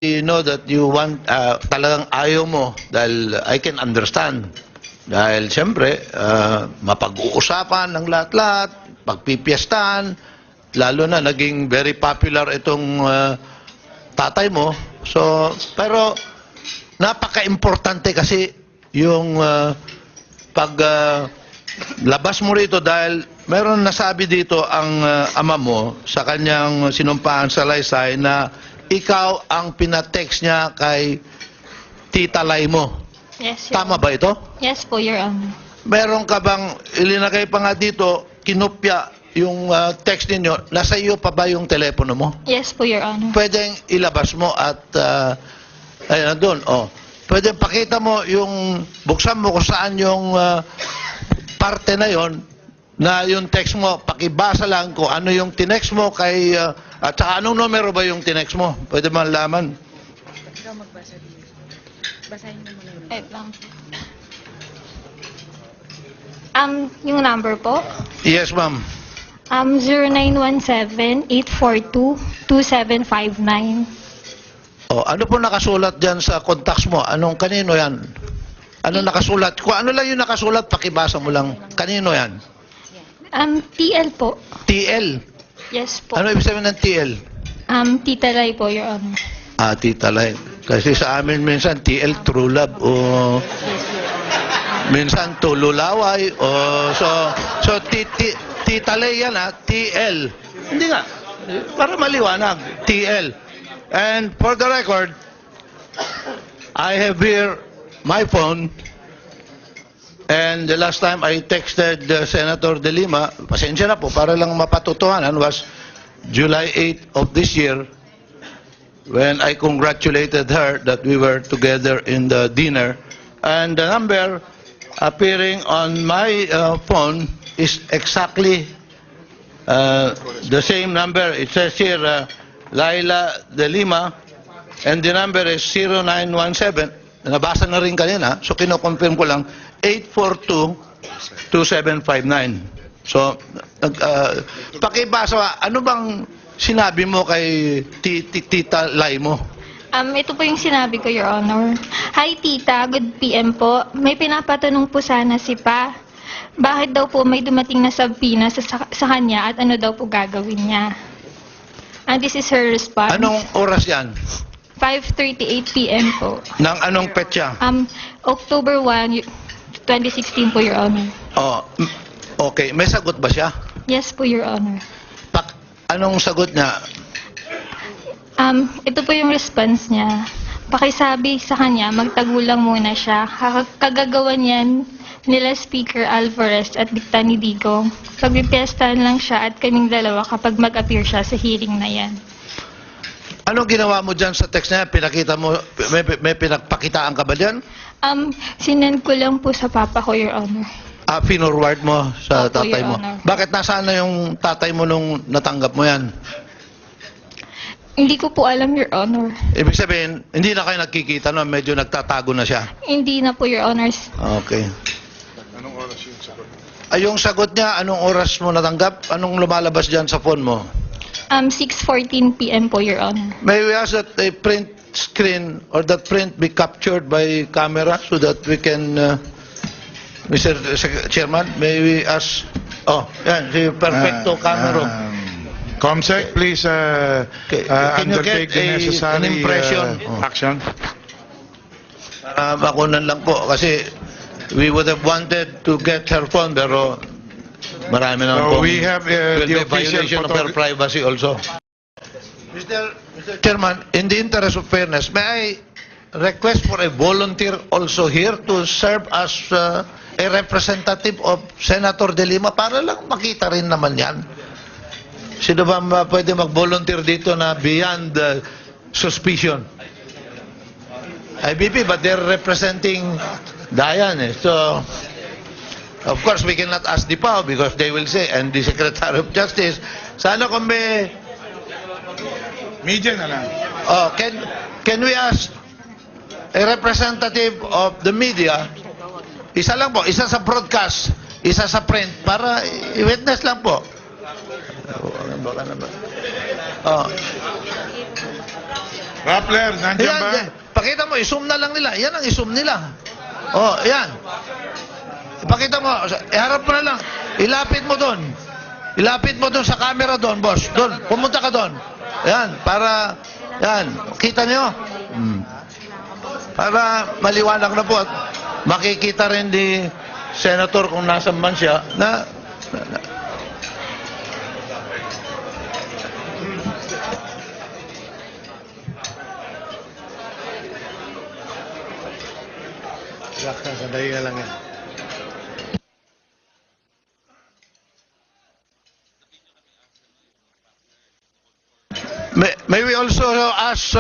you know that you want, talagang ayaw mo, dahil I can understand. Dahil siyempre, mapag-uusapan ng lahat-lahat, pagpipiestahan, lalo na naging very popular itong tatay mo. So, pero napaka-importante kasi yung labas mo rito dahil meron nasabi dito ang ama mo sa kanyang sinumpaan sa salaysay na ikaw ang pinatext niya kay Tita Lay mo. Yes, Your Tama Honor. ba ito? Yes po, Your Honor. Meron ka bang ilinagay pa nga dito, kinopya yung text ninyo, nasa iyo pa ba yung telepono mo? Yes po, Your Honor. Pwedeng ilabas mo at ayun doon, oh. Pwedeng pakita mo yung buksan mo kung saan yung parte na yon na yung text mo, pakibasa lang ko ano yung tinext mo kay at saka anong numero ba yung tinext mo? Pwede man laman. Ikaw magbasa din. Basahin mo muna yun. Wait lang. Yung number po? Yes, ma'am. 0917-842-2759. Oh, ano po nakasulat diyan sa contacts mo? Anong kanino 'yan? Ano nakasulat? Kung ano lang yung nakasulat, pakibasa mo lang. Kanino 'yan? TL po. TL. Yes po. Ano ibig sabihin ng TL? Tita Lay po, Your Honor. Tita Lay. Kasi sa amin minsan TL True Love o minsan Tululaway o so Tita Lay yan TL. Hindi nga. Para maliwanag. TL. And for the record, I have here my phone. And the last time I texted Senator De Lima, pasensya na po, para lang mapatutuhanan, was July 8 of this year when I congratulated her that we were together in the dinner. And the number appearing on my phone is exactly the same number. It says here, Laila De Lima, and the number is 0917. Nabasa na rin kanina, so kinoconfirm ko lang, 842-2759. So, pakibasa, ano bang sinabi mo kay Tita Lay mo? Ito po yung sinabi ko, Your Honor. Hi, Tita. Good PM po. May pinapatanong po sana si Pa. Bakit daw po may dumating na subpoena sa kanya at ano daw po gagawin niya? And this is her response. Anong oras yan? 5:38 PM po. Nang anong petsa? October 1, 2016 po, Your Honor. Oh, okay. May sagot ba siya? Yes po, Your Honor. Anong sagot niya? Ito po yung response niya. Pakisabi sa kanya, magtagulang muna siya. Kagagawa niyan nila Speaker Alvarez at Dikta ni Digong. Pagpipiestahan lang siya at kaming dalawa kapag mag-appear siya sa hearing na yan. Anong ginawa mo dyan sa text niya? Pinakita mo, may pinagpakitaan ka ba dyan? Sinend ko lang po sa papa ko, Your Honor. Finorward mo sa Opo, tatay Your mo. Honor. Bakit nasaan na yung tatay mo nung natanggap mo yan? Hindi ko po alam, Your Honor. Ibig sabihin, hindi na kayo nagkikita no? Medyo nagtatago na siya. Hindi na po, Your Honor. Okay. Anong oras yung sagot? Yung sagot niya, anong oras mo natanggap? Anong lumalabas dyan sa phone mo? 6:14 PM po, Your Honor. May we ask that a print screen or that print be captured by camera so that we can, Mr. Chairman, may we ask, yan, si Perfecto Camero. Comsec, please Can you undertake get the necessary an impression? action. Para makunan lang po kasi we would have wanted to get her phone pero marami naman po. We have will the be violation of her official privacy also. Mr. Chairman, in the interest of fairness, may I request for a volunteer also here to serve as a representative of Senator De Lima para lang makita rin naman yan. Sino ba pwede mag-volunteer dito na beyond suspicion? IBP, but they're representing Dayan. So, of course, we cannot ask the PAO because they will say, and the Secretary of Justice, sana kung may... Media na lang. Can we ask a representative of the media, isa lang po, isa sa broadcast, isa sa print, para i-witness lang po. Baka na ba? Rappler, nandiyan Yan, ba? yan. Pakita mo, isum na lang nila. Yan ang isum nila. Oh, yan. Pakita mo, iharap mo na lang. Ilapit mo doon. Ilapit mo doon sa camera doon, boss. Doon, pumunta ka doon. Yan, para, yan, kita nyo? Para maliwanag na po at makikita rin ni Senator kung nasan man siya na Sandali na lang yan. May we also ask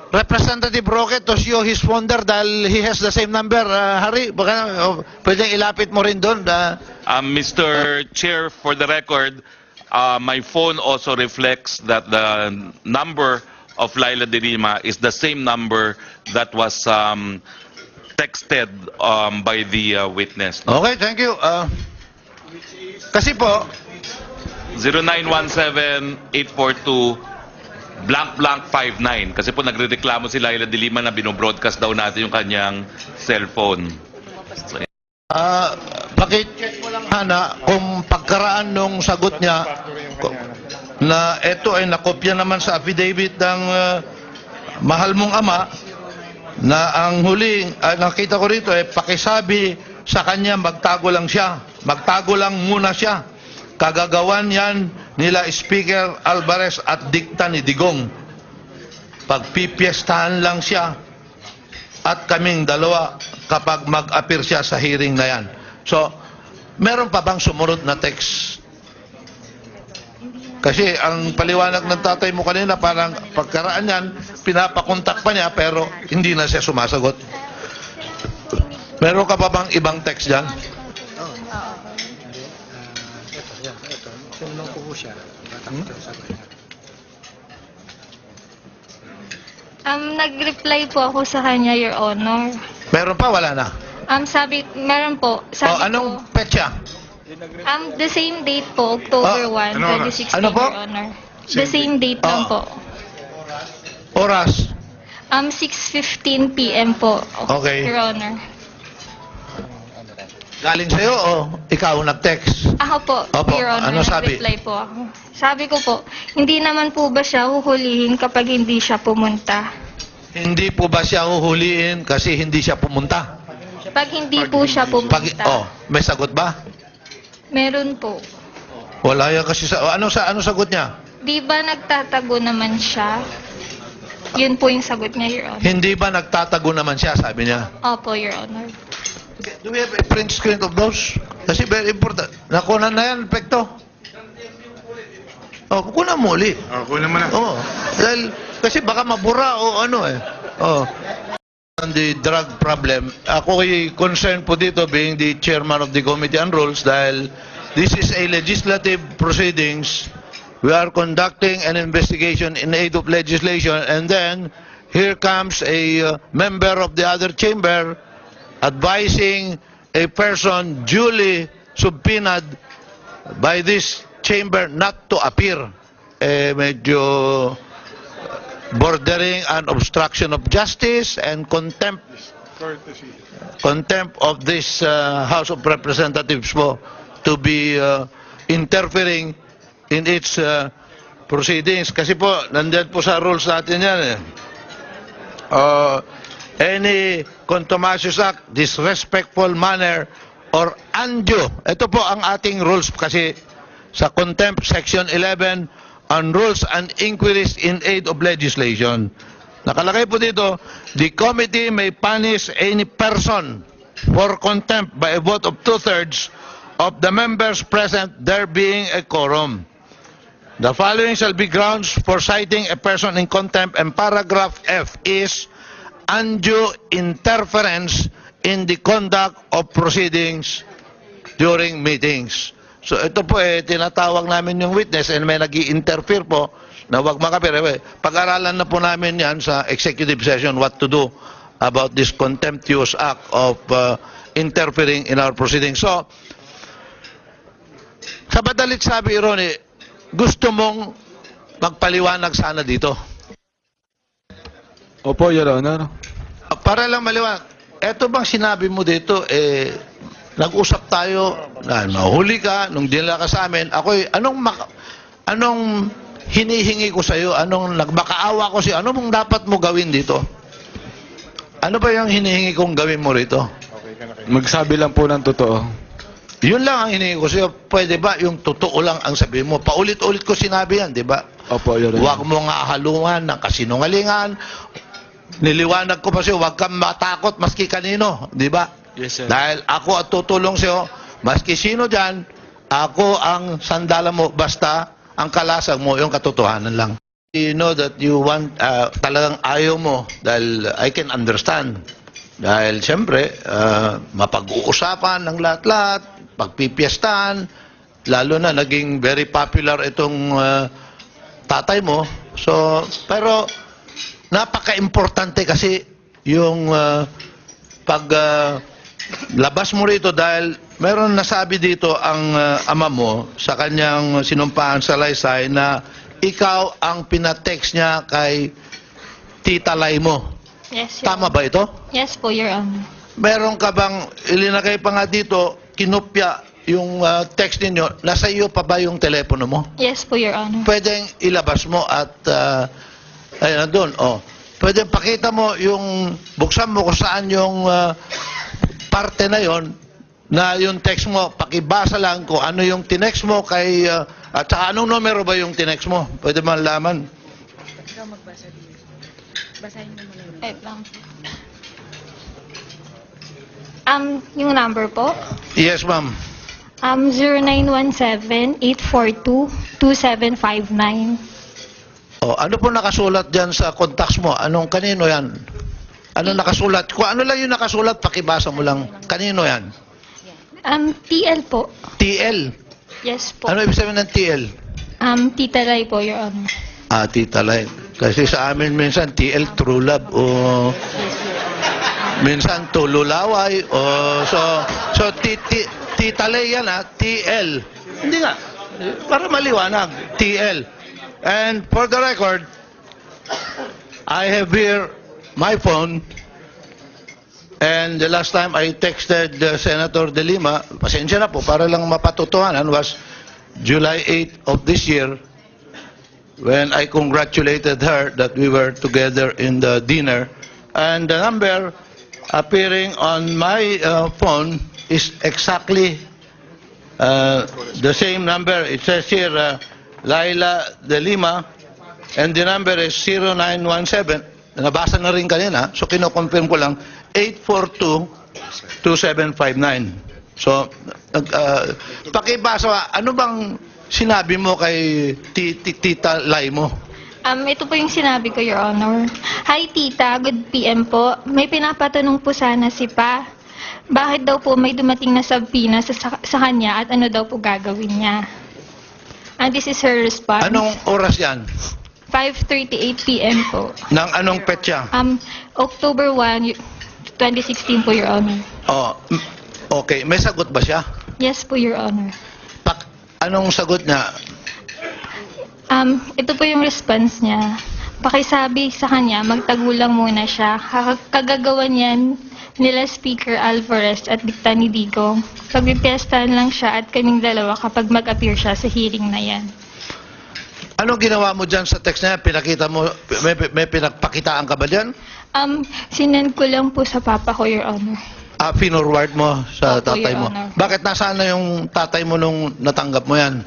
Representative Roque to show his wonder dahil he has the same number. Harry, baka pwedeng ilapit mo rin doon. Mr. Chair, for the record, my phone also reflects that the number of Laila de Lima is the same number that was texted by the witness. Okay, thank you. Kasi po, 0917-842-59. Kasi po nagrereklamo si Laila de Lima na binobroadcast daw natin yung kanyang cellphone. paki-check mo lang Hana kung pagkaraan nung sagot niya na ito ay nakopya naman sa affidavit ng mahal mong ama na ang huling nakita ko rito pakisabi sa kanya magtago lang siya, magtago lang muna siya. Kagagawan yan nila Speaker Alvarez at dikta ni Digong. Pagpipiestahan lang siya at kaming dalawa kapag mag-appear siya sa hearing na yan. So, meron pa bang sumunod na text? Kasi ang paliwanag ng tatay mo kanina parang pagkaraan yan, pinapakontak pa niya pero hindi na siya sumasagot. Meron ka pa bang ibang text dyan? Ito. Tinanong ko po siya. Nag-reply po ako sa kanya, Your Honor. Meron pa? Wala na? Meron po. Sabi Anong ko, petsa? the same date po, October 1, ano oras? 2016, Ano po? Your Honor. The same date lang po. Oras? 6:15 p.m. po, Okay. Your Honor. Galing sa'yo o ikaw nag-text? Ako po, Opo, Your Honor, ano sabi? nag-reply po ako. Sabi ko po, hindi naman po ba siya huhulihin kapag hindi siya pumunta? Hindi po ba siya huhuliin kasi hindi siya pumunta? Pag hindi po siya pumunta, May sagot ba? meron po. Wala yan kasi ano sagot niya? Di ba nagtatago naman siya? Yun po yung sagot niya, Your Honor. Hindi ba nagtatago naman siya, sabi niya? Opo, Your Honor. Do we have a print screen of those? Kasi very important. Nakunan na yan, Pekto. Kukunan mo ulit. Kunin mo na. Dahil, kasi baka mabura o ano eh. On the drug problem, ako ay concerned po dito being the chairman of the Committee on Rules dahil this is a legislative proceedings. We are conducting an investigation in aid of legislation and then here comes a member of the other chamber advising a person duly subpoenaed by this chamber not to appear. Medyo bordering on obstruction of justice and contempt of this House of Representatives po to be interfering in its proceedings. Kasi po, nandiyan po sa rules natin yan eh. Any contumacious act, disrespectful manner, or undue. Ito po ang ating rules kasi sa contempt section 11 on rules and inquiries in aid of legislation. Nakalagay po dito, the committee may punish any person for contempt by a vote of 2/3 of the members present, there being a quorum. The following shall be grounds for citing a person in contempt, and paragraph F is undue interference in the conduct of proceedings during meetings. So ito po tinatawag namin yung witness and may nag-i-interfere po na wag makapir. Pag-aralan na po namin yan sa executive session what to do about this contemptuous act of interfering in our proceedings. So, sa madalit sabi, Ronnie, gusto mong magpaliwanag sana dito. Opo, Your Honor. Para lang maliwanag, eto bang sinabi mo dito, nag-usap tayo, na mahuli ka, nung dinala ka sa amin, anong hinihingi ko sa'yo, anong nagmakaawa ko sa'yo, ano mong dapat mo gawin dito? Ano ba yung hinihingi kong gawin mo rito? Magsabi lang po ng totoo. Yun lang ang hinihingi ko sa'yo. Pwede ba yung totoo lang ang sabihin mo? Paulit-ulit ko sinabi yan, di ba? Opo, Your Honor. Huwag mo nga halungan ng kasinungalingan. Niliwanag ko pa sa'yo, huwag kang matakot maski kanino, di ba? Yes, sir. Dahil ako at tutulong sa'yo, maski sino dyan, ako ang sandala mo, basta ang kalasag mo, yung katotohanan lang. You know that you want, talagang ayaw mo, dahil I can understand. Dahil siyempre, mapag-uusapan ng lahat-lahat, pagpipiestahan, lalo na naging very popular itong tatay mo. So, pero napaka-importante kasi yung labas mo rito dahil meron nasabi dito ang ama mo sa kanyang sinumpaan sa Laysay na ikaw ang pinatext niya kay Tita Lay mo. Yes, Your Tama Honor. ba ito? Yes po, Your Honor. Meron ka bang ilinagay pa nga dito, kinopya yung text ninyo, nasa iyo pa ba yung telepono mo? Yes po, Your Honor. Pwedeng ilabas mo at ayun nandun, oh. Pwedeng pakita mo yung buksan mo kung saan yung parte na yon na yung text mo, pakibasa lang ko ano yung tinext mo kay at saka anong numero ba yung tinext mo? Pwede malaman. Ikaw magbasa din. Basahin mo muna yun. Wait lang. Yung number po? Yes, ma'am. 0917-842-2759. Oh, ano po nakasulat diyan sa contacts mo? Anong kanino 'yan? Ano nakasulat? Kung ano lang yung nakasulat, pakibasa mo lang. Kanino 'yan? TL po. TL. Yes po. Ano ibig sabihin ng TL? Tita Lay po, Your Honor. Tita Lay. Kasi sa amin minsan TL True Love o minsan Tululaway o so Tita Lay yan TL. Hindi nga. Para maliwanag. TL. And for the record, I have here my phone. And the last time I texted Senator De Lima, pasensya na po, para lang mapatutuhanan, was July 8 of this year when I congratulated her that we were together in the dinner. And the number appearing on my phone is exactly the same number. It says here, Laila De Lima, and the number is 0917. Nabasa na rin kanina, so kino-confirm ko lang, 842-2759. So, pakibasa, ano bang sinabi mo kay Tita Lay mo? Ito po yung sinabi ko, Your Honor. Hi, Tita. Good PM po. May pinapatanong po sana si Pa. Bakit daw po may dumating na subpoena sa kanya at ano daw po gagawin niya? And this is her response. Anong oras yan? 5:38 PM po. Nang anong petsa? October 1, 2016 po, Your Honor. Oh, okay. May sagot ba siya? Yes po, Your Honor. Anong sagot niya? Ito po yung response niya. Pakisabi sa kanya, magtagulang muna siya. Kagagawan yan nila Speaker Alvarez at dikta ni Digong. Pagpipiestahan lang siya at kaming dalawa kapag mag-appear siya sa hearing na yan. Anong ginawa mo dyan sa text na yan? Pinakita mo, may pinagpakitaan ka ba dyan? Sinend ko lang po sa papa ko, Your Honor. Finorward mo sa Opo, tatay Your mo. Honor. Bakit nasaan na yung tatay mo nung natanggap mo yan?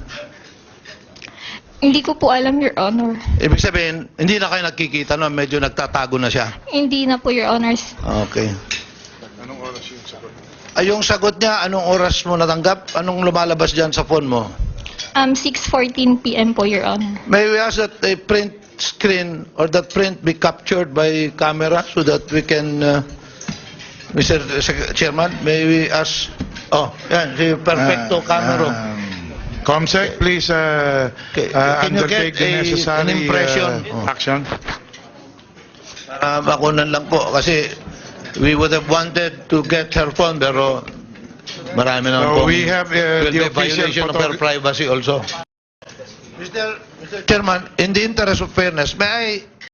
Hindi ko po alam, Your Honor. Ibig sabihin, hindi na kayo nagkikita no? Medyo nagtatago na siya. Hindi na po, Your Honor. Okay. Yung sagot niya, anong oras mo natanggap? Anong lumalabas dyan sa phone mo? 6:14 PM po, Your Honor. May we ask that a print screen or that print be captured by camera so that we can, Mr. Chairman, may we ask, yan, si Perfecto Camero. Comsec, please Can you undertake get the necessary an impression? action. Bakunan lang po kasi we would have wanted to get her phone pero marami naman po. We have will the be violation of her privacy also. Mr. Chairman, in the interest of fairness, may I